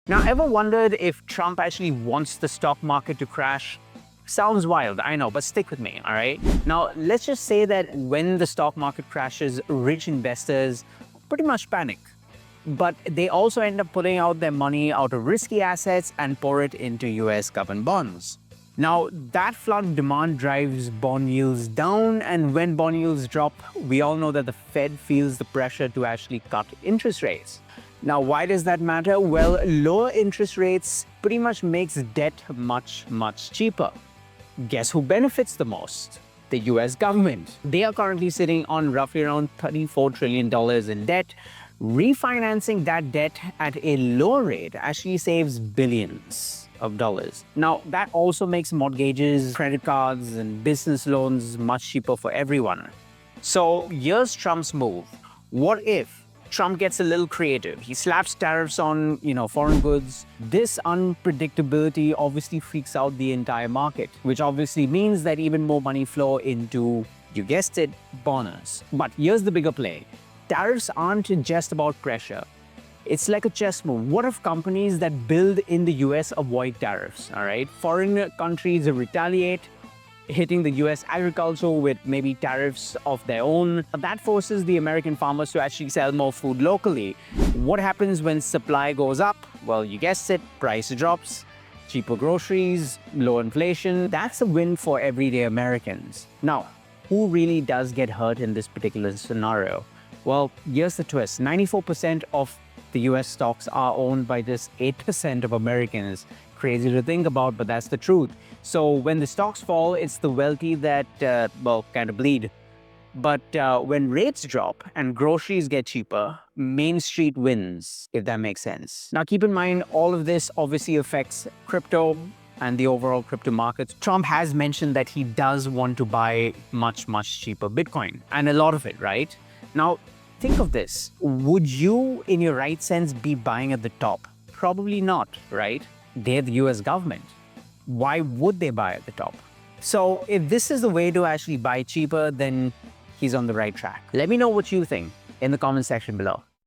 Now, ever wondered if Trump actually wants the stock market to crash? Sounds wild, I know, but stick with me, all right? Now, let's just say that when the stock market crashes, rich investors pretty much panic. But they also end up pulling out their money out of risky assets and pour it into US government bonds. Now, that flood of demand drives bond yields down, and when bond yields drop, we all know that the Fed feels the pressure to actually cut interest rates. Now, why does that matter? Well, lower interest rates pretty much makes debt much cheaper. Guess who benefits the most? The US government. They are currently sitting on roughly around $34 trillion in debt. Refinancing that debt at a lower rate actually saves billions of dollars. Now, that also makes mortgages, credit cards, and business loans much cheaper for everyone. So here's Trump's move. What if Trump gets a little creative? He slaps tariffs on, foreign goods. This unpredictability obviously freaks out the entire market, which obviously means that even more money flow into, you guessed it, bonds. But here's the bigger play. Tariffs aren't just about pressure. It's like a chess move. What if companies that build in the US avoid tariffs, all right? Foreign countries retaliate, hitting the US agriculture with maybe tariffs of their own. That forces the American farmers to actually sell more food locally. What happens when supply goes up? Well, you guessed it, price drops, cheaper groceries, low inflation. That's a win for everyday Americans. Now, who really does get hurt in this particular scenario? Well, here's the twist. 94% of the US stocks are owned by just 8% of Americans. Crazy to think about, but that's the truth. So when the stocks fall, it's the wealthy that, kind of bleed. But when rates drop and groceries get cheaper, Main Street wins, if that makes sense. Now, keep in mind, all of this obviously affects crypto and the overall crypto markets. Trump has mentioned that he does want to buy much cheaper Bitcoin, and a lot of it, right? Now, think of this. Would you, in your right sense, be buying at the top? Probably not, right? They're the US government. Why would they buy at the top? So if this is the way to actually buy cheaper, then he's on the right track. Let me know what you think in the comment section below.